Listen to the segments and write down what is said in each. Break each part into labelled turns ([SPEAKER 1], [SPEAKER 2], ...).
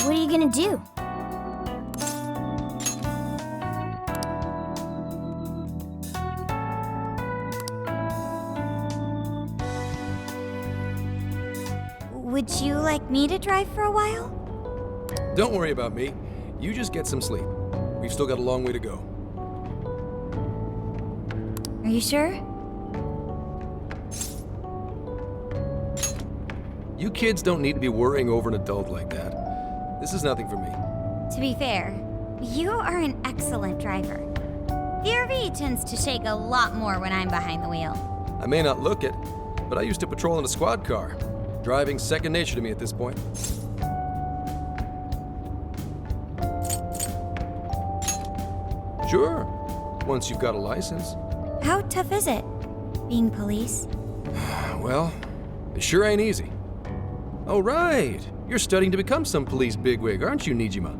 [SPEAKER 1] What are you gonna do? Would you like me to drive for a while?
[SPEAKER 2] Don't worry about me. You just get some sleep. We've still got a long way to go.
[SPEAKER 1] Are you sure?
[SPEAKER 2] You kids don't need to be worrying over an adult like that. This is nothing for me.
[SPEAKER 1] To be fair, you are an excellent driver. The RV tends to shake a lot more when I'm behind the wheel.
[SPEAKER 2] I may not look it, but I used to patrol in a squad car. Driving's second nature to me at this point. Sure, once you've got a license.
[SPEAKER 1] How tough is it, being police?
[SPEAKER 2] Well, it sure ain't easy. Oh, right. You're studying to become some police bigwig, aren't you, Nijima?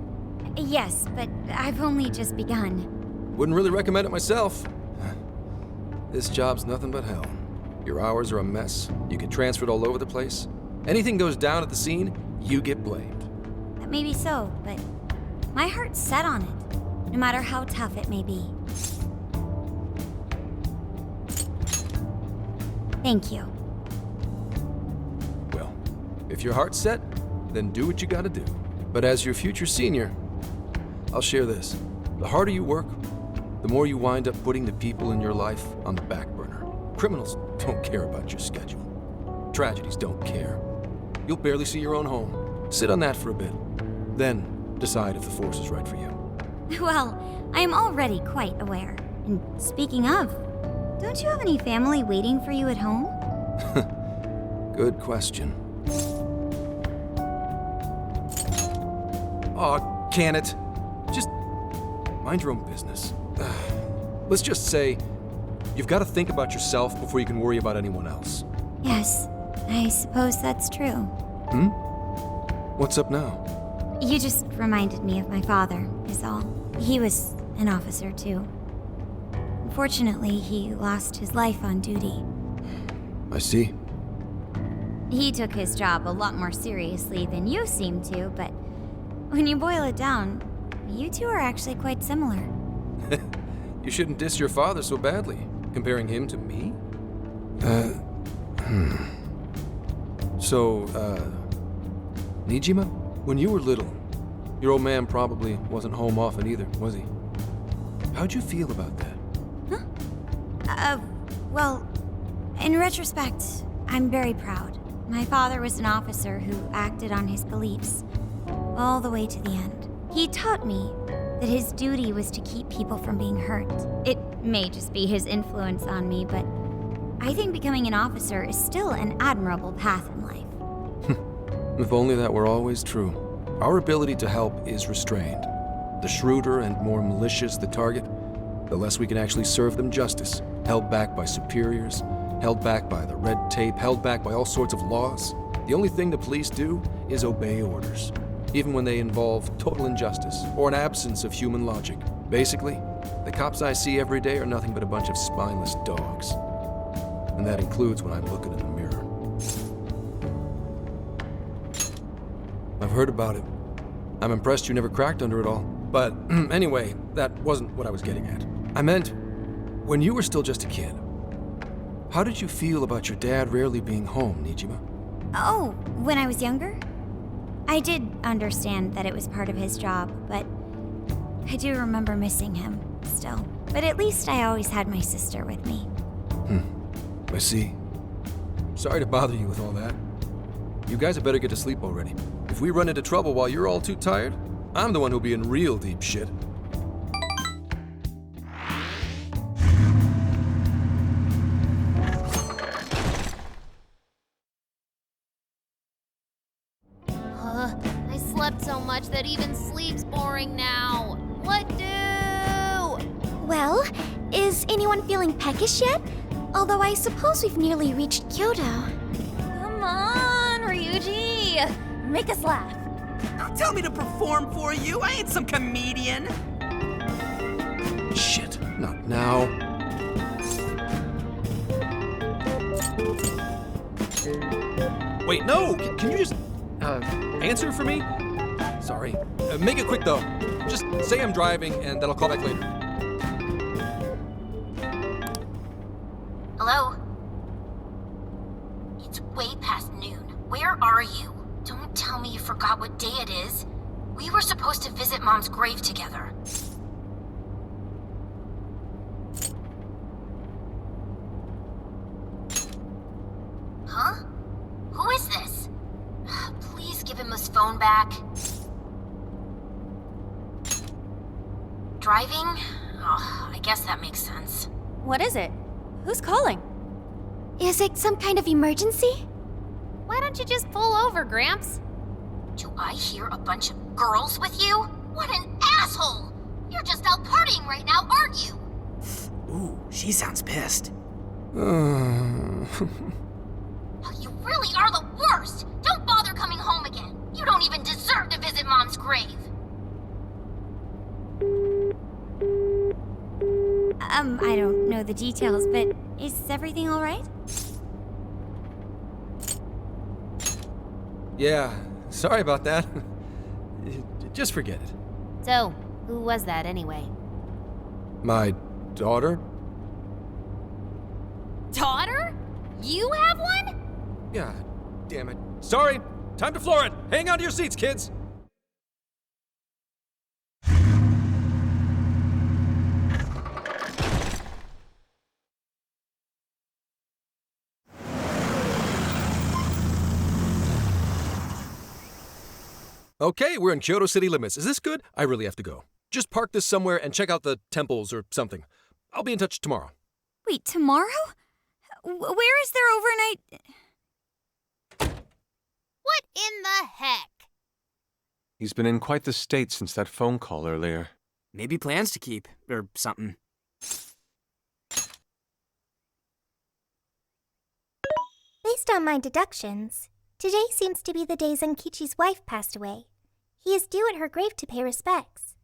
[SPEAKER 1] Yes, but I've only just begun.
[SPEAKER 2] Wouldn't really recommend it myself. This job's nothing but hell. Your hours are a mess. You get transferred all over the place. Anything goes down at the scene, you get blamed.
[SPEAKER 1] That may be so, but my heart's set on it, no matter how tough it may be. Thank you.
[SPEAKER 2] Well, if your heart's set, then do what you gotta do. But as your future senior, I'll share this. The harder you work, the more you wind up putting the people in your life on the back burner. Criminals don't care about your schedule. Tragedies don't care. You'll barely see your own home. Sit on that for a bit. Then decide if the force is right for you.
[SPEAKER 1] Well, I am already quite aware. And speaking of, don't you have any family waiting for you at home?
[SPEAKER 2] Good question. Aw, can it? Just mind your own business. Let's just say you've got to think about yourself before you can worry about anyone else.
[SPEAKER 1] Yes, I suppose that's true.
[SPEAKER 2] What's up now?
[SPEAKER 1] You just reminded me of my father, is all. He was an officer, too. Unfortunately, he lost his life on duty.
[SPEAKER 2] I see.
[SPEAKER 1] He took his job a lot more seriously than you seem to, but when you boil it down, you two are actually quite similar.
[SPEAKER 2] You shouldn't diss your father so badly, comparing him to me. So, Nijima, when you were little, your old man probably wasn't home often either, was he? How'd you feel about that?
[SPEAKER 1] Well, in retrospect, I'm very proud. My father was an officer who acted on his beliefs all the way to the end. He taught me that his duty was to keep people from being hurt. It may just be his influence on me, but I think becoming an officer is still an admirable path in life.
[SPEAKER 2] If only that were always true. Our ability to help is restrained. The shrewder and more malicious the target, the less we can actually serve them justice. Held back by superiors, held back by the red tape, held back by all sorts of laws. The only thing the police do is obey orders, even when they involve total injustice or an absence of human logic. Basically, the cops I see every day are nothing but a bunch of spineless dogs. And that includes when I'm looking in the mirror. I've heard about it. I'm impressed you never cracked under it all. But anyway, that wasn't what I was getting at. I meant, when you were still just a kid, how did you feel about your dad rarely being home, Nijima?
[SPEAKER 1] Oh, when I was younger? I did understand that it was part of his job, but I do remember missing him still. But at least I always had my sister with me.
[SPEAKER 2] I see. Sorry to bother you with all that. You guys had better get to sleep already. If we run into trouble while you're all too tired, I'm the one who'll be in real deep shit.
[SPEAKER 3] I slept so much that even sleep's boring now. What do?
[SPEAKER 4] Well, is anyone feeling peckish yet? Although I suppose we've nearly reached Kyoto.
[SPEAKER 3] Come on, Ryuji. Make us laugh.
[SPEAKER 5] Don't tell me to perform for you. I ain't some comedian.
[SPEAKER 2] Shit, not now. Wait, no! Can you just, answer for me? Sorry. Make it quick, though. Just say I'm driving, and then I'll call back later.
[SPEAKER 6] Hello? It's way past noon. Where are you? Don't tell me you forgot what day it is. We were supposed to visit Mom's grave together. Huh? Who is this? Please give him his phone back. Driving? Oh, I guess that makes sense.
[SPEAKER 7] What is it? Who's calling?
[SPEAKER 4] Is it some kind of emergency?
[SPEAKER 3] Why don't you just pull over, Gramps?
[SPEAKER 6] Do I hear a bunch of girls with you? What an asshole! You're just out partying right now, aren't you?
[SPEAKER 5] Ooh, she sounds pissed.
[SPEAKER 6] Oh, you really are the worst! Don't bother coming home again. You don't even deserve to visit Mom's grave.
[SPEAKER 1] I don't know the details, but is everything all right?
[SPEAKER 2] Yeah, sorry about that. Just forget it.
[SPEAKER 3] So, who was that anyway?
[SPEAKER 2] My daughter?
[SPEAKER 3] Daughter? You have one?
[SPEAKER 2] Yeah, damn it. Sorry, time to floor it. Hang on to your seats, kids. Okay, we're in Kyoto city limits. Is this good? I really have to go. Just park this somewhere and check out the temples or something. I'll be in touch tomorrow.
[SPEAKER 1] Wait, tomorrow? Where is there overnight?
[SPEAKER 3] What in the heck?
[SPEAKER 8] He's been in quite the state since that phone call earlier.
[SPEAKER 5] Maybe plans to keep, or something.
[SPEAKER 4] Based on my deductions, today seems to be the day Zenkichi's wife passed away. He is due at her grave to pay respects.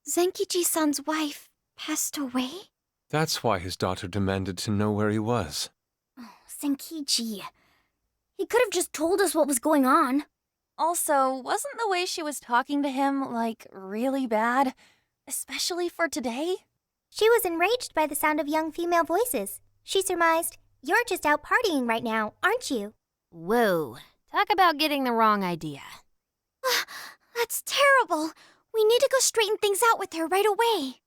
[SPEAKER 4] Zenkichi-san's wife passed away?
[SPEAKER 8] That's why his daughter demanded to know where he was.
[SPEAKER 4] Oh, Zenkichi. He could have just told us what was going on.
[SPEAKER 7] Also, wasn't the way she was talking to him, like, really bad? Especially for today?
[SPEAKER 4] She was enraged by the sound of young female voices. She surmised, "You're just out partying right now, aren't you?"
[SPEAKER 3] Whoa. Talk about getting the wrong idea.
[SPEAKER 4] That's terrible. We need to go straighten things out with her right away.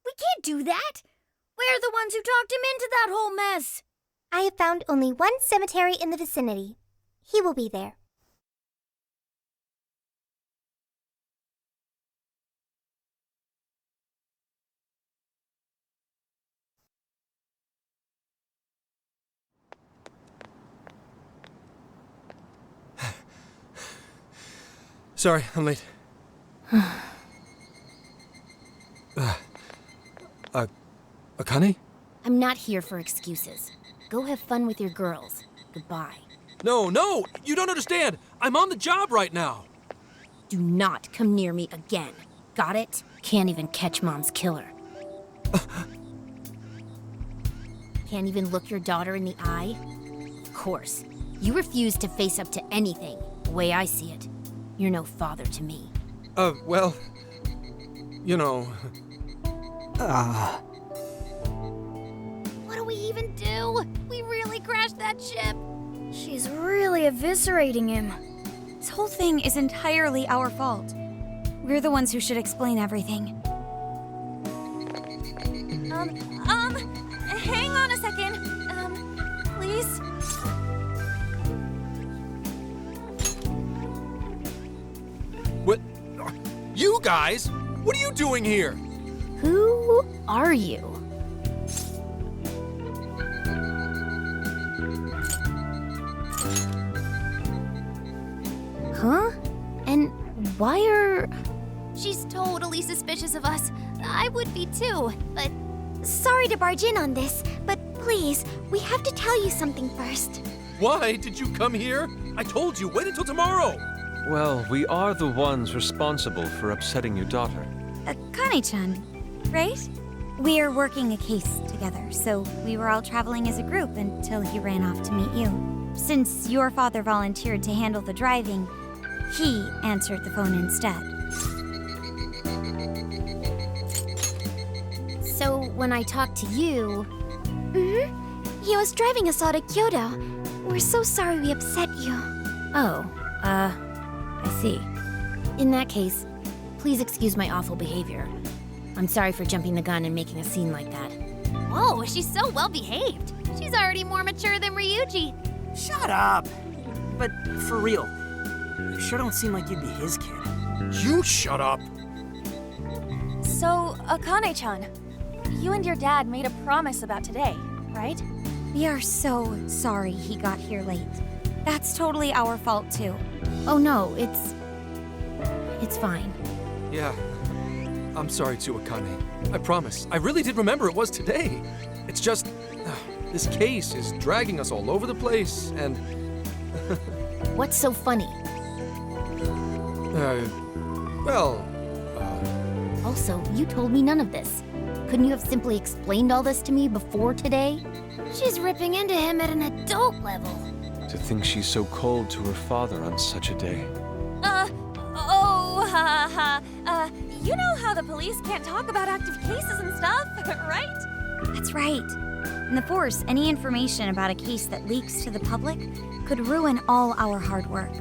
[SPEAKER 9] We can't do that. We're the ones who talked him into that whole mess.
[SPEAKER 4] I have found only one cemetery in the vicinity. He will be there.
[SPEAKER 2] Sorry, I'm late. Akane?
[SPEAKER 3] I'm not here for excuses. Go have fun with your girls. Goodbye.
[SPEAKER 2] No, you don't understand. I'm on the job right now.
[SPEAKER 3] Do not come near me again. Got it? Can't even catch Mom's killer. Can't even look your daughter in the eye? Of course. You refuse to face up to anything, the way I see it. You're no father to me.
[SPEAKER 2] Well, you know...
[SPEAKER 3] What do we even do? We really crashed that ship.
[SPEAKER 9] She's really eviscerating him.
[SPEAKER 1] This whole thing is entirely our fault. We're the ones who should explain everything.
[SPEAKER 7] Hang on a second. Please?
[SPEAKER 2] What? You guys? What are you doing here?
[SPEAKER 3] Who are you? Huh? And why are... She's totally suspicious of us. I would be too, but...
[SPEAKER 4] Sorry to barge in on this, but please, we have to tell you something first.
[SPEAKER 2] Why did you come here? I told you, wait until tomorrow.
[SPEAKER 8] Well, we are the ones responsible for upsetting your daughter.
[SPEAKER 1] Akane-chan, right? We're working a case together, so we were all traveling as a group until he ran off to meet you. Since your father volunteered to handle the driving, he answered the phone instead.
[SPEAKER 3] So when I talked to you,
[SPEAKER 4] He was driving us all to Kyoto. We're so sorry we upset you.
[SPEAKER 3] I see. In that case, please excuse my awful behavior. I'm sorry for jumping the gun and making a scene like that.
[SPEAKER 9] Whoa, she's so well behaved. She's already more mature than Ryuji.
[SPEAKER 5] Shut up. But for real, you sure don't seem like you'd be his kid.
[SPEAKER 2] You shut up!
[SPEAKER 7] So, Akane-chan, you and your dad made a promise about today, right?
[SPEAKER 1] We are so sorry he got here late. That's totally our fault, too.
[SPEAKER 3] Oh no, it's fine.
[SPEAKER 2] Yeah. I'm sorry too, Akane. I promise. I really did remember it was today. It's just... this case is dragging us all over the place, and...
[SPEAKER 3] What's so funny? Also, you told me none of this. Couldn't you have simply explained all this to me before today?
[SPEAKER 9] She's ripping into him at an adult level.
[SPEAKER 8] To think she's so cold to her father on such a day.
[SPEAKER 7] You know how the police can't talk about active cases and stuff, right?
[SPEAKER 1] That's right. In the Force, any information about a case that leaks to the public could ruin all our hard work.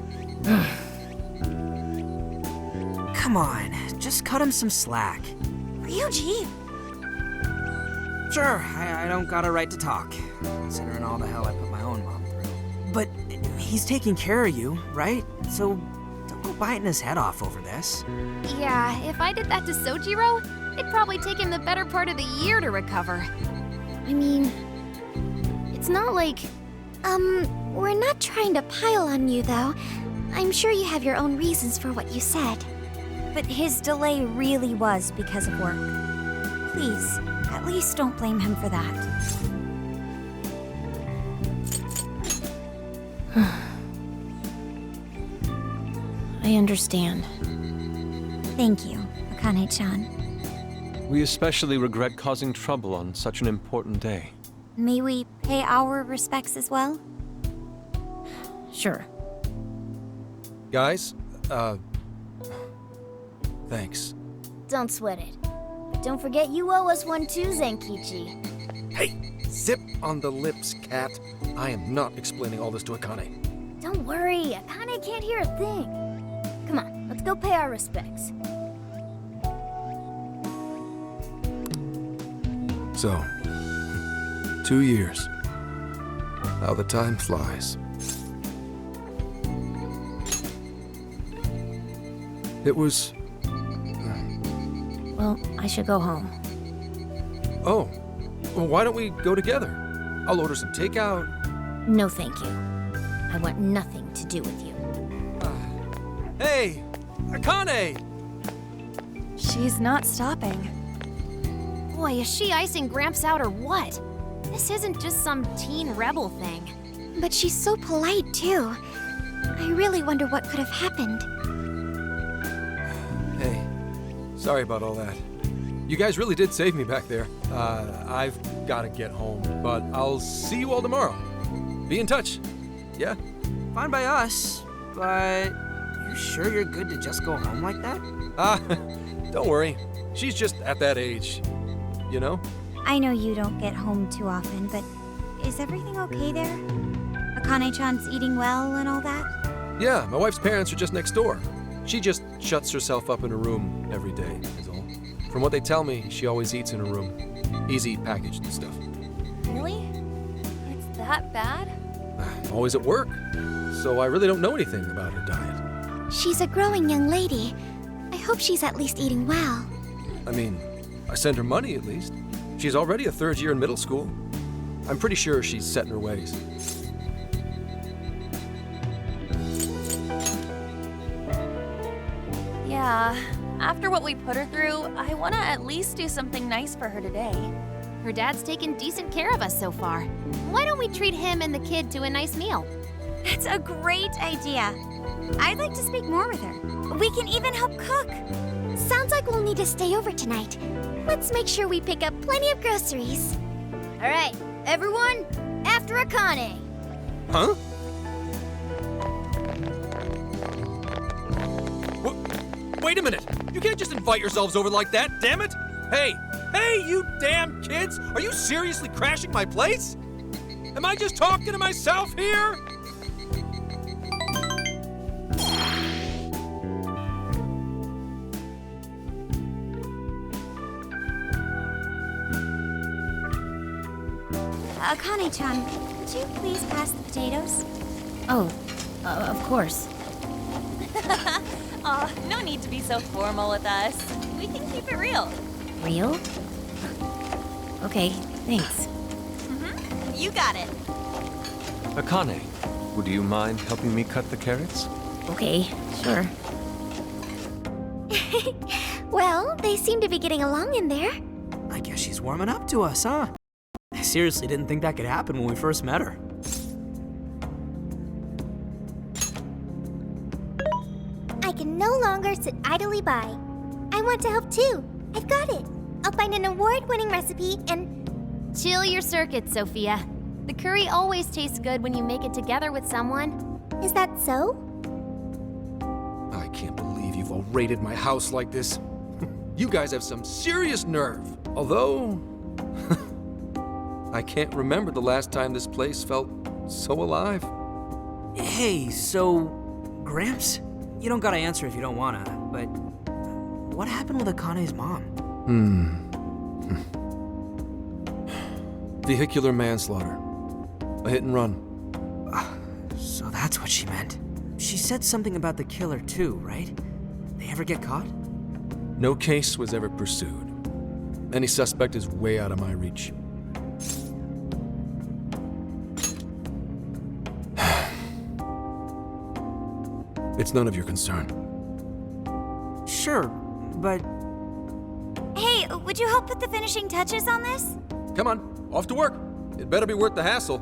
[SPEAKER 5] Come on, just cut him some slack.
[SPEAKER 1] Ryuji!
[SPEAKER 5] Sure, I don't got a right to talk, considering all the hell I put my own mom through. But he's taking care of you, right? So don't go biting his head off over this.
[SPEAKER 9] Yeah, if I did that to Sojiro, it'd probably take him the better part of the year to recover.
[SPEAKER 3] I mean, it's not like...
[SPEAKER 4] We're not trying to pile on you, though. I'm sure you have your own reasons for what you said.
[SPEAKER 1] But his delay really was because of work. Please, at least don't blame him for that.
[SPEAKER 3] I understand.
[SPEAKER 1] Thank you, Akane-chan.
[SPEAKER 8] We especially regret causing trouble on such an important day.
[SPEAKER 1] May we pay our respects as well?
[SPEAKER 3] Sure.
[SPEAKER 2] Guys, thanks.
[SPEAKER 9] Don't sweat it. But don't forget you owe us one too, Zenkichi.
[SPEAKER 2] Hey, zip on the lips, cat. I am not explaining all this to Akane.
[SPEAKER 9] Don't worry, Akane can't hear a thing. Come on, let's go pay our respects.
[SPEAKER 2] So, 2 years. How the time flies. It was...
[SPEAKER 3] Well, I should go home.
[SPEAKER 2] Oh, well, why don't we go together? I'll order some takeout.
[SPEAKER 3] No, thank you. I want nothing to do with you.
[SPEAKER 2] Hey, Akane!
[SPEAKER 7] She's not stopping.
[SPEAKER 9] Boy, is she icing Gramps out or what? This isn't just some teen rebel thing.
[SPEAKER 4] But she's so polite, too. I really wonder what could have happened.
[SPEAKER 2] Hey, sorry about all that. You guys really did save me back there. I've got to get home, but I'll see you all tomorrow. Be in touch. Yeah?
[SPEAKER 5] Fine by us, but you sure you're good to just go home like that?
[SPEAKER 2] Don't worry. She's just at that age, you know?
[SPEAKER 1] I know you don't get home too often, but is everything okay there? Akane-chan's eating well and all that?
[SPEAKER 2] Yeah, my wife's parents are just next door. She just shuts herself up in her room every day, is all. From what they tell me, she always eats in her room. Easy packaged and stuff.
[SPEAKER 7] Really? It's that bad?
[SPEAKER 2] I'm always at work, so I really don't know anything about her diet.
[SPEAKER 4] She's a growing young lady. I hope she's at least eating well.
[SPEAKER 2] I mean, I send her money at least. She's already a third year in middle school. I'm pretty sure she's set in her ways.
[SPEAKER 7] Yeah, after what we put her through, I want to at least do something nice for her today.
[SPEAKER 9] Her dad's taken decent care of us so far. Why don't we treat him and the kid to a nice meal?
[SPEAKER 1] That's a great idea. I'd like to speak more with her. We can even help cook.
[SPEAKER 4] Sounds like we'll need to stay over tonight. Let's make sure we pick up plenty of groceries.
[SPEAKER 9] All right, everyone, after Akane.
[SPEAKER 2] Huh? Wait a minute! You can't just invite yourselves over like that, damn it! Hey! Hey, you damn kids! Are you seriously crashing my place? Am I just talking to myself here?
[SPEAKER 1] Akane-chan, could you please pass the potatoes?
[SPEAKER 3] Oh, of course.
[SPEAKER 7] Aw, no need to be so formal with us. We can keep it real.
[SPEAKER 3] Real? Okay, thanks.
[SPEAKER 7] You got it.
[SPEAKER 8] Akane, would you mind helping me cut the carrots?
[SPEAKER 3] Okay, sure.
[SPEAKER 4] Well, they seem to be getting along in there.
[SPEAKER 5] I guess she's warming up to us, huh? I seriously didn't think that could happen when we first met her.
[SPEAKER 4] I can no longer sit idly by. I want to help too. I've got it. I'll find an award-winning recipe and...
[SPEAKER 9] Chill your circuits, Sophia. The curry always tastes good when you make it together with someone.
[SPEAKER 4] Is that so?
[SPEAKER 2] I can't believe you've all raided my house like this. You guys have some serious nerve. Although, I can't remember the last time this place felt so alive.
[SPEAKER 5] Hey, so, Gramps? You don't gotta answer if you don't wanna, but what happened with Akane's mom?
[SPEAKER 2] Vehicular manslaughter. A hit and run.
[SPEAKER 5] So that's what she meant. She said something about the killer too, right? They ever get caught?
[SPEAKER 2] No case was ever pursued. Any suspect is way out of my reach. It's none of your concern.
[SPEAKER 5] Sure, but
[SPEAKER 1] Hey, would you help put the finishing touches on this?
[SPEAKER 2] Come on, off to work. It better be worth the hassle.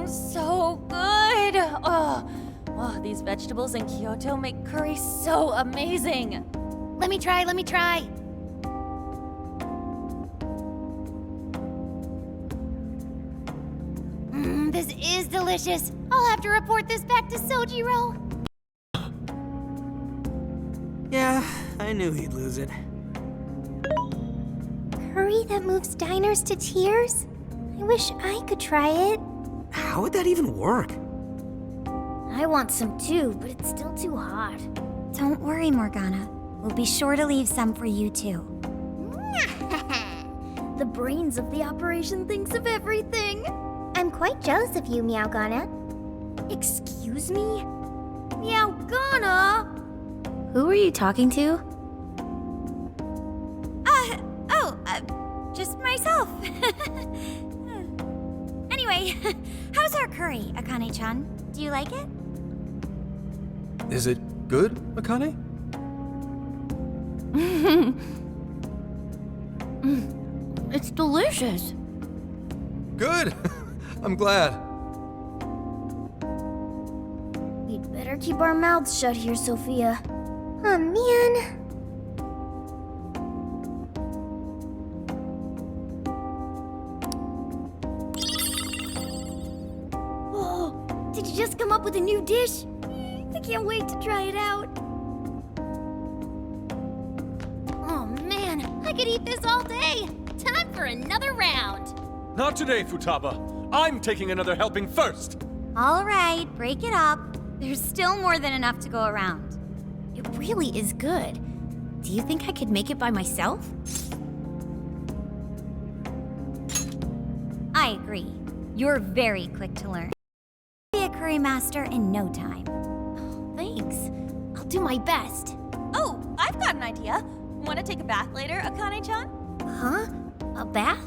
[SPEAKER 7] So good. Oh, these vegetables in Kyoto make curry so amazing.
[SPEAKER 9] Let me try. This is delicious. I'll have to report this back to Sojiro.
[SPEAKER 5] yeah, I knew he'd lose it.
[SPEAKER 4] Curry that moves diners to tears? I wish I could try it.
[SPEAKER 5] How would that even work?
[SPEAKER 9] I want some too, but it's still too hot.
[SPEAKER 1] Don't worry, Morgana. We'll be sure to leave some for you too.
[SPEAKER 9] The brains of the operation thinks of everything.
[SPEAKER 4] I'm quite jealous of you, Meowgana.
[SPEAKER 9] Excuse me? Meowgana?
[SPEAKER 3] Who are you talking to?
[SPEAKER 1] Just myself. Anyway, how's our curry, Akane-chan? Do you like it?
[SPEAKER 2] Is it good, Akane?
[SPEAKER 9] It's delicious.
[SPEAKER 2] Good! I'm glad.
[SPEAKER 9] We'd better keep our mouths shut here, Sophia.
[SPEAKER 4] Oh, man.
[SPEAKER 9] Oh, did you just come up with a new dish? I can't wait to try it out. Oh man, I could eat this all day. Time for another round.
[SPEAKER 8] Not today, Futaba. I'm taking another helping first.
[SPEAKER 1] All right, break it up. There's still more than enough to go around.
[SPEAKER 3] It really is good. Do you think I could make it by myself?
[SPEAKER 1] I agree. You're very quick to learn. Be a curry master in no time.
[SPEAKER 3] Thanks. I'll do my best.
[SPEAKER 7] Oh, I've got an idea. Want to take a bath later, Akane-chan?
[SPEAKER 3] Huh? A bath?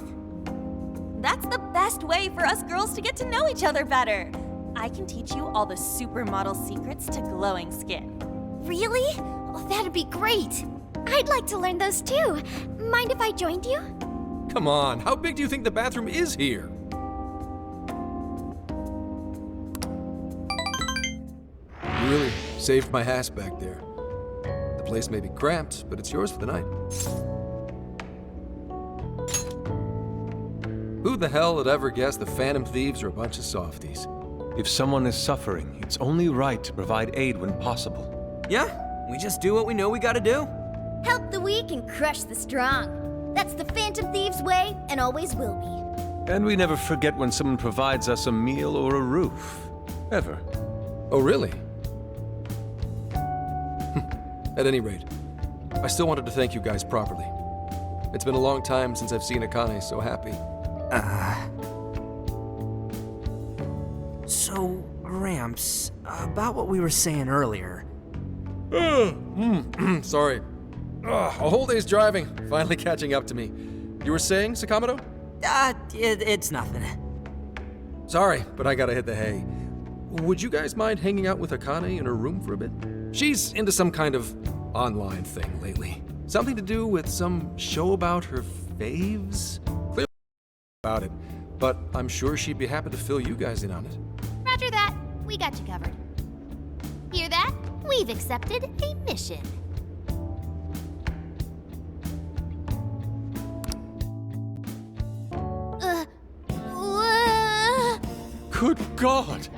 [SPEAKER 7] That's the best way for us girls to get to know each other better. I can teach you all the supermodel secrets to glowing skin.
[SPEAKER 9] Really? Oh, that'd be great.
[SPEAKER 4] I'd like to learn those too. Mind if I joined you?
[SPEAKER 2] Come on, how big do you think the bathroom is here? You really saved my ass back there. The place may be cramped, but it's yours for the night. Who the hell would ever guess the Phantom Thieves are a bunch of softies?
[SPEAKER 8] If someone is suffering, it's only right to provide aid when possible.
[SPEAKER 5] Yeah, we just do what we know we gotta do.
[SPEAKER 3] Help the weak and crush the strong. That's the Phantom Thieves' way, and always will be.
[SPEAKER 8] And we never forget when someone provides us a meal or a roof. Ever.
[SPEAKER 2] Oh, really? At any rate, I still wanted to thank you guys properly. It's been a long time since I've seen Akane so happy.
[SPEAKER 5] So, Gramps, about what we were saying earlier.
[SPEAKER 2] Sorry. A whole day's driving, finally catching up to me. You were saying, Sakamoto?
[SPEAKER 5] It's nothing.
[SPEAKER 2] Sorry, but I gotta hit the hay. Would you guys mind hanging out with Akane in her room for a bit? She's into some kind of online thing lately. Something to do with some show about her faves? Clearly about it, but I'm sure she'd be happy to fill you guys in on it.
[SPEAKER 9] Roger that. We got you covered. Hear that? We've accepted a mission.
[SPEAKER 8] Good God!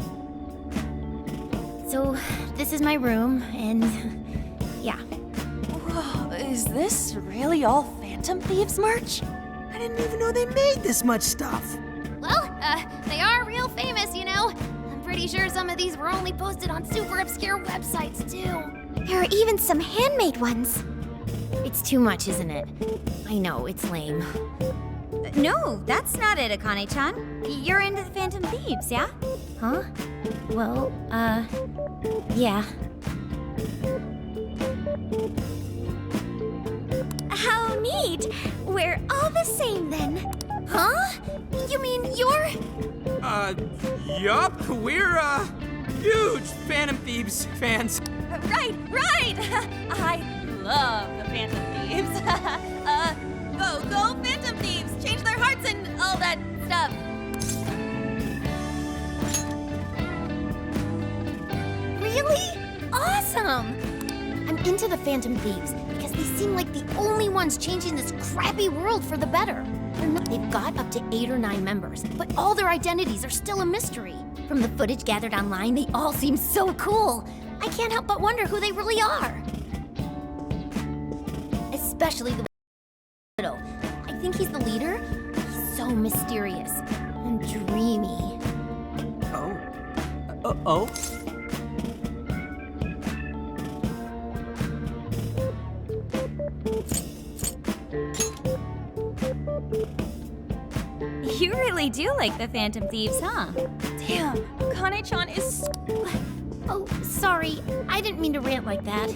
[SPEAKER 3] So, this is my room, and yeah.
[SPEAKER 7] Whoa, is this really all Phantom Thieves merch?
[SPEAKER 5] I didn't even know they made this much stuff.
[SPEAKER 9] Well, they are real famous, you know. I'm pretty sure some of these were only posted on super obscure websites, too.
[SPEAKER 4] There are even some handmade ones.
[SPEAKER 3] It's too much, isn't it? I know, it's lame.
[SPEAKER 1] No, that's not it, Akane-chan. You're into the Phantom Thieves, yeah?
[SPEAKER 3] Huh? Well, yeah.
[SPEAKER 4] How neat! We're all the same then.
[SPEAKER 3] Huh? You mean you're...
[SPEAKER 5] Yup, we're, huge Phantom Thieves fans.
[SPEAKER 7] Right! I love the Phantom Thieves. Go Phantom Thieves! Change their hearts and all that stuff.
[SPEAKER 3] Really? Awesome! I'm into the Phantom Thieves because they seem like the only ones changing this crappy world for the better. They've got up to 8 or 9 members, but all their identities are still a mystery. From the footage gathered online, they all seem so cool. I can't help but wonder who they really are. Especially the widow. I think he's the leader. He's so mysterious and dreamy.
[SPEAKER 5] Oh?
[SPEAKER 1] You really do like the Phantom Thieves, huh?
[SPEAKER 7] Damn, Akane-chan is
[SPEAKER 3] Oh, sorry. I didn't mean to rant like that.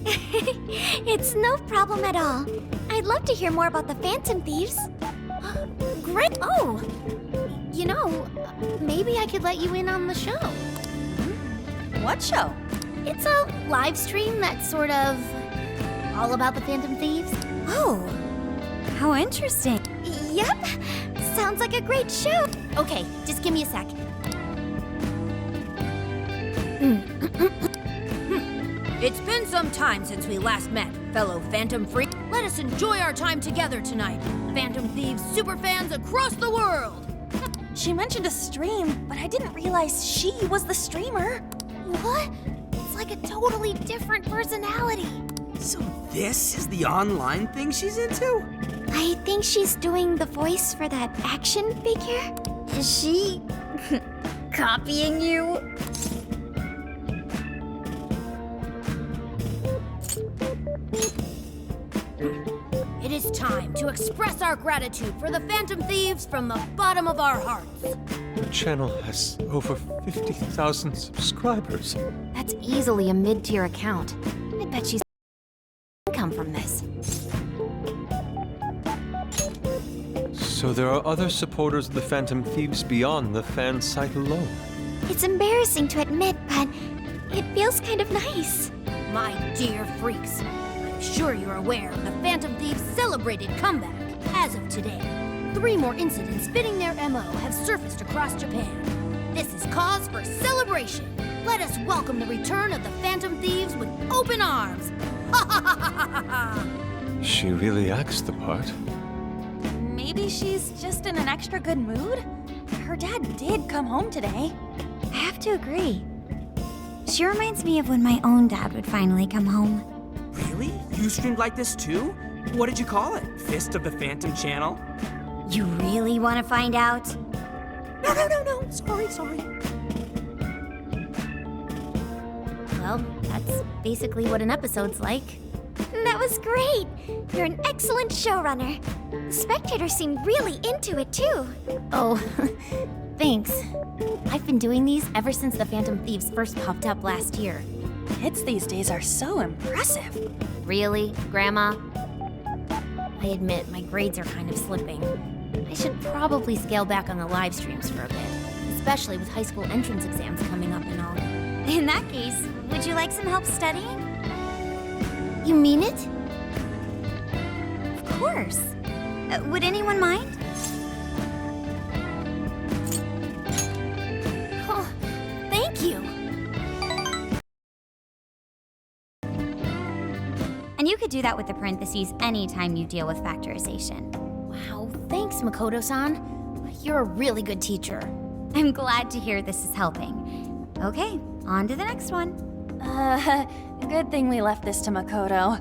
[SPEAKER 4] It's no problem at all. I'd love to hear more about the Phantom Thieves.
[SPEAKER 3] Great! Oh! You know, maybe I could let you in on the show.
[SPEAKER 7] What show?
[SPEAKER 3] It's a live stream that's sort of all about the Phantom Thieves.
[SPEAKER 1] Oh, how interesting.
[SPEAKER 4] Yep, sounds like a great show.
[SPEAKER 3] Okay, just give me a sec.
[SPEAKER 10] It's been some time since we last met, fellow Phantom Freak. Let us enjoy our time together tonight. Phantom Thieves superfans across the world.
[SPEAKER 7] She mentioned a stream, but I didn't realize she was the streamer.
[SPEAKER 3] What? It's like a totally different personality.
[SPEAKER 5] So this is the online thing she's into?
[SPEAKER 4] I think she's doing the voice for that action figure.
[SPEAKER 1] Is she copying you?
[SPEAKER 10] It is time to express our gratitude for the Phantom Thieves from the bottom of our hearts.
[SPEAKER 8] The channel has over 50,000 subscribers.
[SPEAKER 3] That's easily a mid-tier account. I bet she's income from this.
[SPEAKER 8] So there are other supporters of the Phantom Thieves beyond the fan site alone.
[SPEAKER 4] It's embarrassing to admit, but it feels kind of nice.
[SPEAKER 10] My dear freaks, I'm sure you're aware of the Phantom Thieves' celebrated comeback. As of today, 3 more incidents fitting their MO have surfaced across Japan. This is cause for celebration. let us welcome the return of the Phantom Thieves with open arms! Ha ha ha ha ha ha!
[SPEAKER 8] She really acts the part.
[SPEAKER 7] Maybe she's just in an extra good mood? Her dad did come home today.
[SPEAKER 1] I have to agree. She reminds me of when my own dad would finally come home.
[SPEAKER 5] Really? You streamed like this too? What did you call it? Fist of the Phantom channel?
[SPEAKER 1] You really want to find out?
[SPEAKER 5] No. Sorry.
[SPEAKER 3] Well, that's basically what an episode's like.
[SPEAKER 4] That was great! You're an excellent showrunner. The spectators seem really into it, too.
[SPEAKER 3] Oh, thanks. I've been doing these ever since the Phantom Thieves first popped up last year.
[SPEAKER 7] Kids these days are so impressive.
[SPEAKER 3] Really, Grandma? I admit my grades are kind of slipping. I should probably scale back on the live streams for a bit, especially with high school entrance exams coming up and all.
[SPEAKER 1] In that case, would you like some help studying?
[SPEAKER 3] You mean it?
[SPEAKER 1] Of course. Would anyone mind?
[SPEAKER 3] Oh, thank you.
[SPEAKER 1] And you could do that with the parentheses anytime you deal with factorization.
[SPEAKER 3] Wow, thanks, Makoto-san. You're a really good teacher.
[SPEAKER 1] I'm glad to hear this is helping. Okay, on to the next one.
[SPEAKER 7] Good thing we left this to Makoto.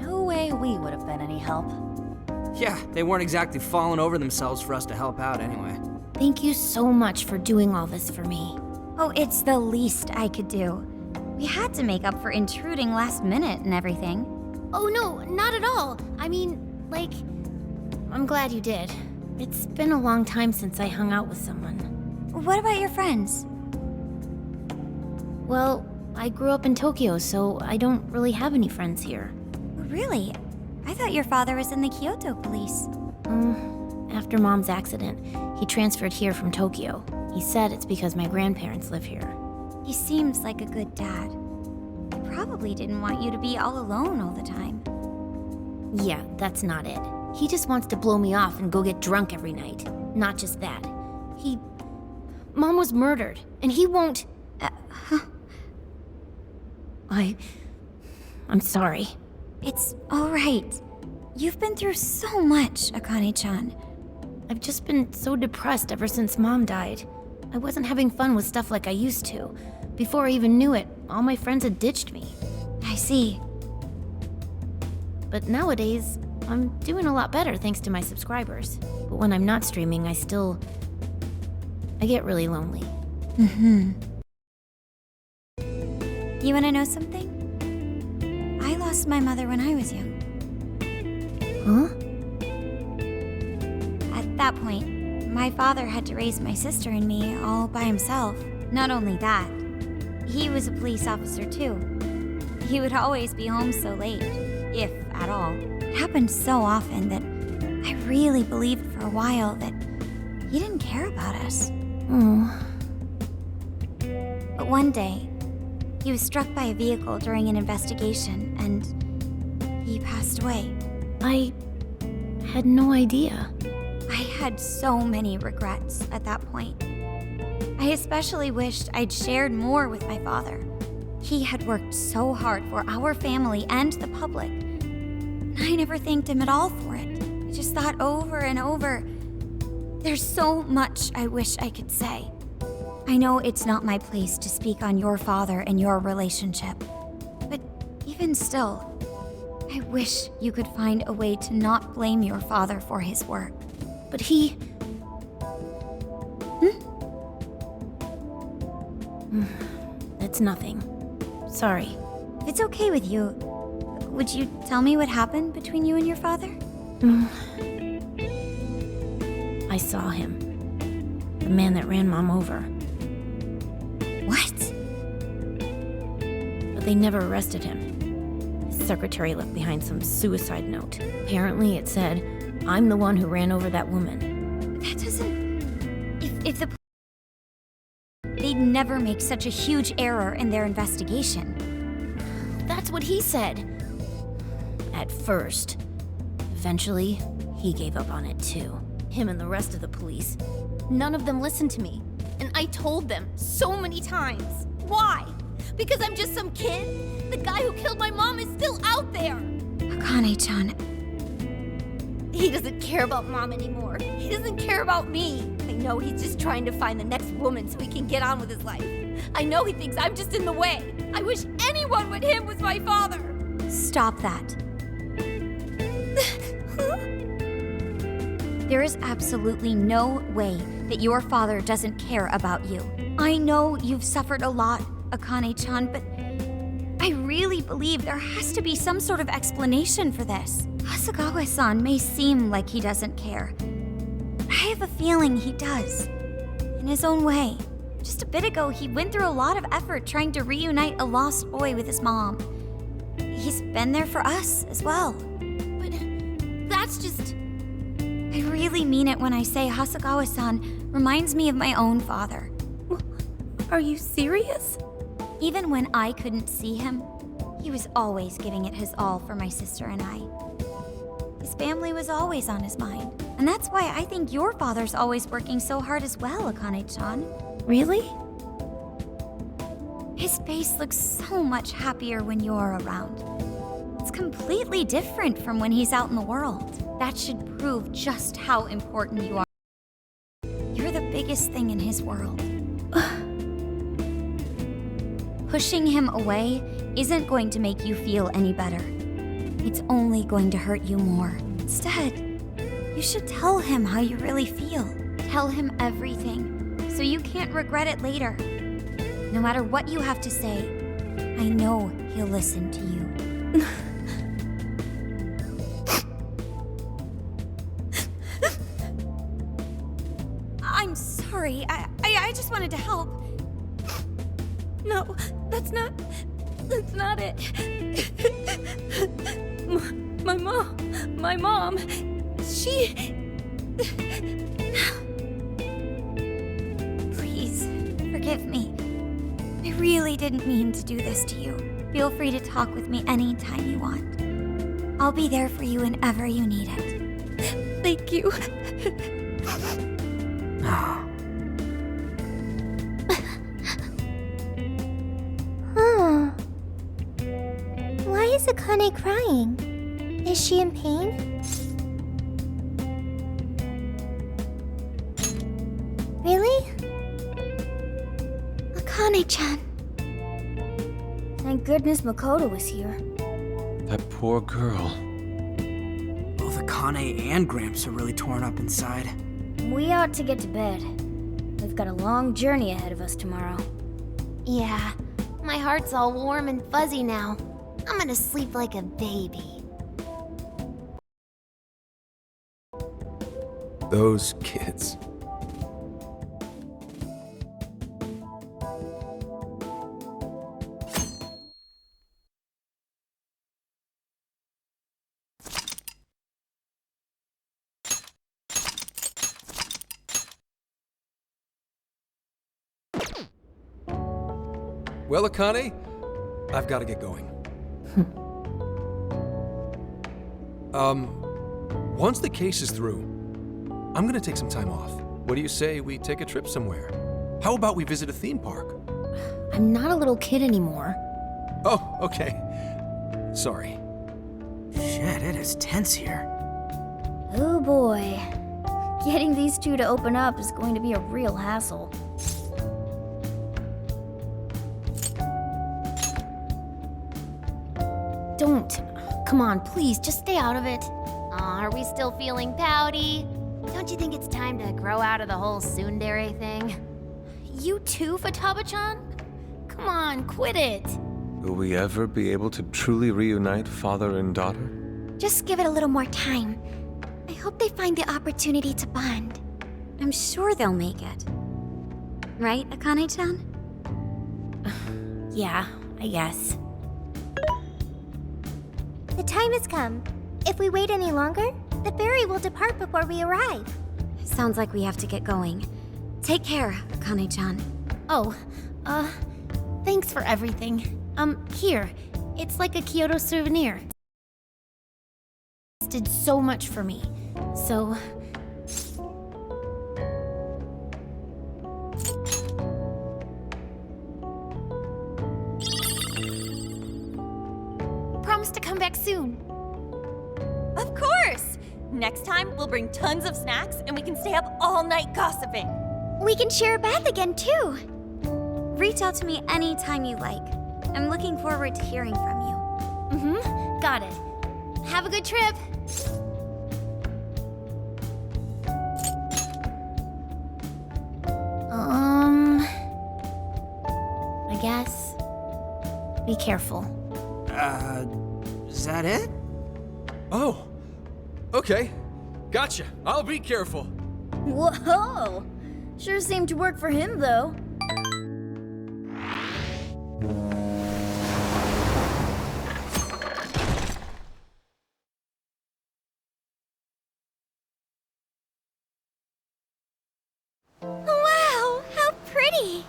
[SPEAKER 7] No way we would have been any help.
[SPEAKER 5] Yeah, they weren't exactly falling over themselves for us to help out anyway.
[SPEAKER 3] Thank you so much for doing all this for me.
[SPEAKER 1] Oh, it's the least I could do. We had to make up for intruding last minute and everything.
[SPEAKER 3] Oh no, not at all. I mean, like, I'm glad you did. It's been a long time since I hung out with someone.
[SPEAKER 1] What about your friends?
[SPEAKER 3] Well, I grew up in Tokyo, so I don't really have any friends here.
[SPEAKER 1] Really? I thought your father was in the KYOTO police.
[SPEAKER 3] After Mom's accident, he transferred here from Tokyo. He said it's because my grandparents live here.
[SPEAKER 1] He seems like a good dad. He probably didn't want you to be all alone all the time.
[SPEAKER 3] Yeah, that's not it. He just wants to blow me off and go get drunk every night. Not just that. Mom was murdered, and he won't... I'm sorry.
[SPEAKER 1] It's all right. You've been through so much, Akane-chan.
[SPEAKER 3] I've just been so depressed ever since Mom died. I wasn't having fun with stuff like I used to. Before I even knew it, all my friends had ditched me.
[SPEAKER 1] I see.
[SPEAKER 3] But nowadays, I'm doing a lot better thanks to my subscribers. But when I'm not streaming, I get really lonely.
[SPEAKER 1] You wanna know something? I lost my mother when I was young.
[SPEAKER 3] Huh?
[SPEAKER 1] At that point, my father had to raise my sister and me all by himself. Not only that, he was a police officer too. He would always be home so late, if at all. It happened so often that I really believed for a while that he didn't care about us.
[SPEAKER 3] Oh.
[SPEAKER 1] But one day, he was struck by a vehicle during an investigation, and he passed away.
[SPEAKER 3] I had no idea.
[SPEAKER 1] I had so many regrets at that point. I especially wished I'd shared more with my father. He had worked so hard for our family and the public. And I never thanked him at all for it. I just thought over and over, there's so much I wish I could say. I know it's not my place to speak on your father and your relationship, but even still, I wish you could find a way to not blame your father for his work.
[SPEAKER 3] But he... It's nothing. Sorry.
[SPEAKER 1] If it's okay with you, would you tell me what happened between you and your father?
[SPEAKER 3] I saw him. The man that ran Mom over.
[SPEAKER 1] What?
[SPEAKER 3] But they never arrested him. His secretary left behind some suicide note. Apparently it said, "I'm the one who ran over that woman."
[SPEAKER 1] That doesn't... If the... They'd never make such a huge error in their investigation.
[SPEAKER 3] That's what he said. At first. Eventually, he gave up on it too. Him and the rest of the police. None of them listened to me. And I told them so many times.
[SPEAKER 10] Why? Because I'm just some kid? The guy who killed my mom is still out there!
[SPEAKER 1] Akane-chan,
[SPEAKER 10] He doesn't care about Mom anymore. He doesn't care about me. I know he's just trying to find the next woman so he can get on with his life. I know he thinks I'm just in the way. I wish anyone but him was my father!
[SPEAKER 1] stop that. There is absolutely no way that your father doesn't care about you. I know you've suffered a lot, Akane-chan, but I really believe there has to be some sort of explanation for this. Hasegawa-san may seem like he doesn't care, but I have a feeling he does. In his own way. Just a bit ago, he went through a lot of effort trying to reunite a lost boy with his mom. He's been there for us as well.
[SPEAKER 10] But that's just...
[SPEAKER 1] I really mean it when I say Hasegawa-san reminds me of my own father.
[SPEAKER 10] Are you serious?
[SPEAKER 1] Even when I couldn't see him, he was always giving it his all for my sister and I. His family was always on his mind. And that's why I think your father's always working so hard as well, Akane-chan.
[SPEAKER 10] Really?
[SPEAKER 1] His face looks so much happier when you're around. It's completely different from when he's out in the world. That should prove just how important you are. You're the biggest thing in his world. Pushing him away isn't going to make you feel any better. It's only going to hurt you more. Instead, you should tell him how you really feel. Tell him everything, so you can't regret it later. No matter what you have to say, I know he'll listen to you. I'm sorry. I just wanted to help.
[SPEAKER 10] No, that's not it. My mom, she...
[SPEAKER 1] Please, forgive me. I really didn't mean to do this to you. Feel free to talk with me anytime you want. I'll be there for you whenever you need it.
[SPEAKER 10] Thank you.
[SPEAKER 4] Huh. Why is Akane crying? Is she in pain? Really?
[SPEAKER 1] Akane-chan.
[SPEAKER 10] Thank goodness Makoto was here.
[SPEAKER 8] That poor girl.
[SPEAKER 5] Both Akane and Gramps are really torn up inside.
[SPEAKER 10] We ought to get to bed. We've got a long journey ahead of us tomorrow.
[SPEAKER 3] Yeah, my heart's all warm and fuzzy now. I'm gonna sleep like a baby.
[SPEAKER 2] Those kids. Well, Akane, I've got to get going. Once the case is through, I'm gonna take some time off. What do you say we take a trip somewhere? How about we visit a theme park?
[SPEAKER 10] I'm not a little kid anymore.
[SPEAKER 2] Oh, okay. Sorry.
[SPEAKER 5] Shit, it is tense here.
[SPEAKER 10] Oh boy. Getting these two to open up is going to be a real hassle. Don't. Come on, please, just stay out of it.
[SPEAKER 3] Aw, are we still feeling pouty? Don't you think it's time to grow out of the whole tsundere thing?
[SPEAKER 10] You too, Futaba-chan? Come on, quit it.
[SPEAKER 8] Will we ever be able to truly reunite father and daughter?
[SPEAKER 4] Just give it a little more time. I hope they find the opportunity to bond.
[SPEAKER 1] I'm sure they'll make it. Right, Akane-chan?
[SPEAKER 10] Yeah, I guess.
[SPEAKER 4] The time has come. If we wait any longer, the ferry will depart before we arrive.
[SPEAKER 1] Sounds like we have to get going. Take care, Akane-chan.
[SPEAKER 3] Oh, thanks for everything. Here, it's like a Kyoto souvenir. This did so much for me. So...
[SPEAKER 9] back soon.
[SPEAKER 7] Of course! Next time, we'll bring tons of snacks and we can stay up all night gossiping.
[SPEAKER 4] We can share a bath again, too.
[SPEAKER 1] Reach out to me anytime you like. I'm looking forward to hearing from you.
[SPEAKER 9] Mm-hmm. Got it. Have a good trip. I guess. Be careful.
[SPEAKER 5] Is that it?
[SPEAKER 2] Oh, okay. Gotcha. I'll be careful.
[SPEAKER 10] Whoa! Sure seemed to work for him, though.
[SPEAKER 1] Wow, how pretty!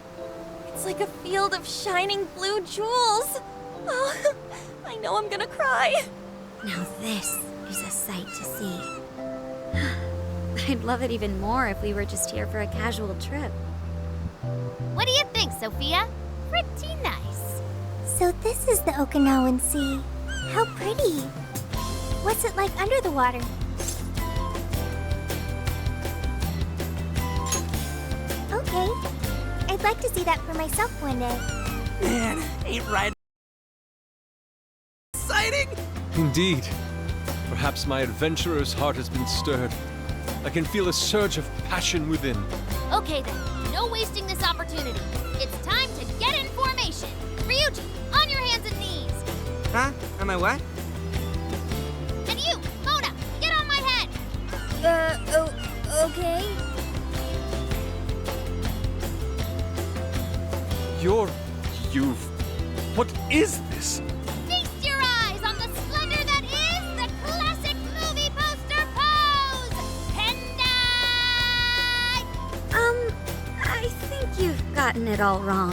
[SPEAKER 7] It's like a field of shining blue jewels. Oh, I know I'm gonna cry.
[SPEAKER 1] Now this is a sight to see. I'd love it even more if we were just here for a casual trip.
[SPEAKER 9] What do you think, Sophia? Pretty nice.
[SPEAKER 4] So this is the Okinawan Sea. How pretty. What's it like under the water? Okay. I'd like to see that for myself one day.
[SPEAKER 5] Man, ain't right exciting?
[SPEAKER 8] Indeed. Perhaps my adventurer's heart has been stirred. I can feel a surge of passion within.
[SPEAKER 9] Okay then, no wasting this opportunity. It's time to get in formation. Ryuji, on your hands and knees.
[SPEAKER 5] Huh? Am I what?
[SPEAKER 9] And you, Mona, get on my head.
[SPEAKER 10] Okay.
[SPEAKER 8] What is this?
[SPEAKER 9] Feast your eyes on the splendor that is the classic movie poster pose! Hendai!
[SPEAKER 1] I think you've gotten it all wrong.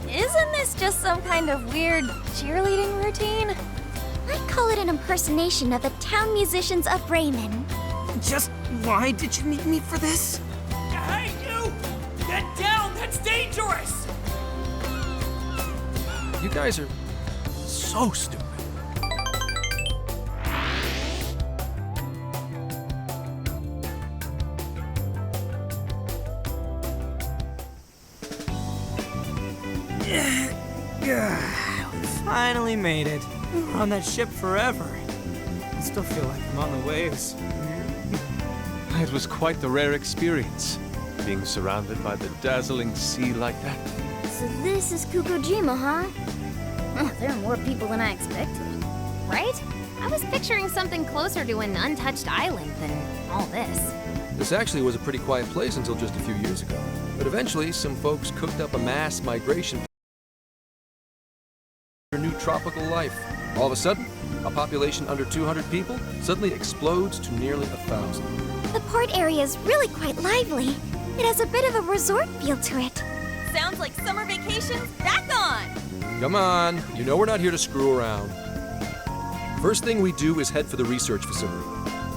[SPEAKER 7] Isn't this just some kind of weird cheerleading routine?
[SPEAKER 4] I call it an impersonation of the town musicians of Bremen.
[SPEAKER 5] Just why did you need me for this?
[SPEAKER 11] Hey, you! Get down! That's dangerous!
[SPEAKER 2] You guys are so stupid.
[SPEAKER 5] We finally made it. We're on that ship forever. I still feel like I'm on the waves.
[SPEAKER 8] It was quite the rare experience, being surrounded by the dazzling sea like that.
[SPEAKER 10] So this is Kukujima, huh? Oh, there are more people than I expected.
[SPEAKER 9] Right? I was picturing something closer to an untouched island than all this.
[SPEAKER 2] This actually was a pretty quiet place until just a few years ago. But eventually, some folks cooked up a mass migration for new tropical life. All of a sudden, a population under 200 people suddenly explodes to nearly 1,000.
[SPEAKER 4] The port area is really quite lively. It has a bit of a resort feel to it.
[SPEAKER 7] Sounds like summer vacation's back on!
[SPEAKER 2] Come on, you know we're not here to screw around. First thing we do is head for the research facility.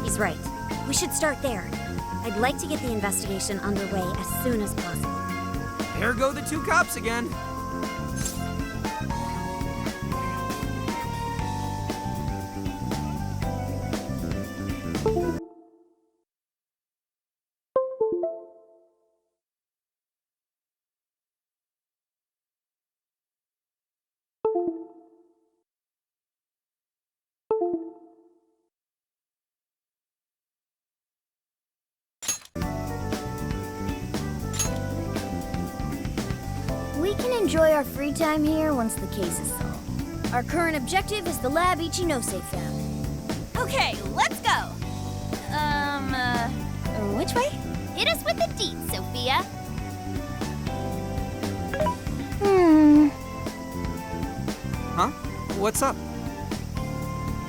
[SPEAKER 1] He's right. We should start there. I'd like to get the investigation underway as soon as possible.
[SPEAKER 5] There go the two cops again.
[SPEAKER 10] We can enjoy our free time here once the case is solved. Our current objective is the lab Ichinose found.
[SPEAKER 7] Okay, let's go! Which way?
[SPEAKER 9] Hit us with the deets, Sophia.
[SPEAKER 5] Huh? What's up?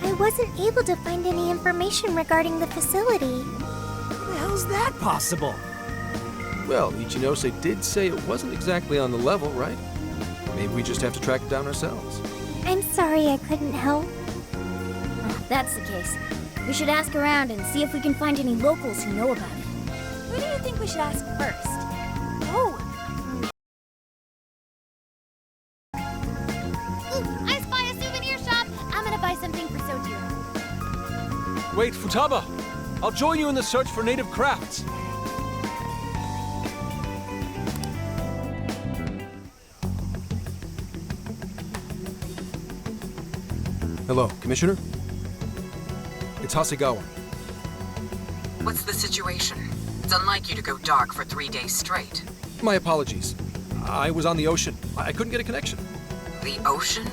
[SPEAKER 4] I wasn't able to find any information regarding the facility.
[SPEAKER 5] How the hell's that possible?
[SPEAKER 2] Well, Ichinose did say it wasn't exactly on the level, right? Maybe we just have to track it down ourselves.
[SPEAKER 4] I'm sorry I couldn't help.
[SPEAKER 10] Oh, if that's the case, we should ask around and see if we can find any locals who know about it.
[SPEAKER 7] Who do you think we should ask first?
[SPEAKER 9] Ooh, I spy a souvenir shop. I'm gonna buy something for
[SPEAKER 8] Wait, Futaba! I'll join you in the search for native crafts.
[SPEAKER 2] Hello, Commissioner? It's Hasegawa.
[SPEAKER 12] What's the situation? It's unlike you to go dark for 3 days straight.
[SPEAKER 2] My apologies. I was on the ocean. I couldn't get a connection.
[SPEAKER 12] The ocean?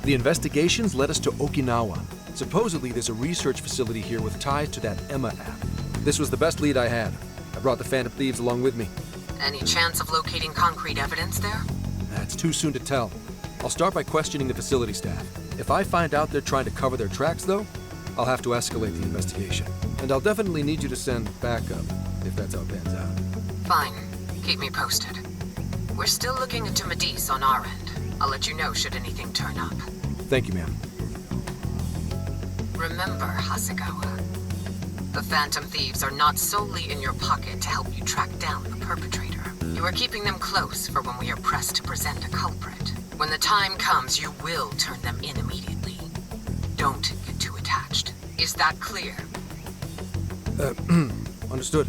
[SPEAKER 2] The investigations led us to Okinawa. Supposedly, there's a research facility here with ties to that Emma app. This was the best lead I had. I brought the Phantom Thieves along with me.
[SPEAKER 12] Any chance of locating concrete evidence there?
[SPEAKER 2] It's too soon to tell. I'll start by questioning the facility staff. If I find out they're trying to cover their tracks, though, I'll have to escalate the investigation. And I'll definitely need you to send backup, if that's how it pans out.
[SPEAKER 12] Fine. Keep me posted. We're still looking into Medice on our end. I'll let you know should anything turn up.
[SPEAKER 2] Thank you, ma'am.
[SPEAKER 12] Remember, Hasegawa, the Phantom Thieves are not solely in your pocket to help you track down the perpetrator. You are keeping them close for when we are pressed to present a culprit. When the time comes, you will turn them in immediately. Don't get too attached. Is that clear?
[SPEAKER 2] Understood.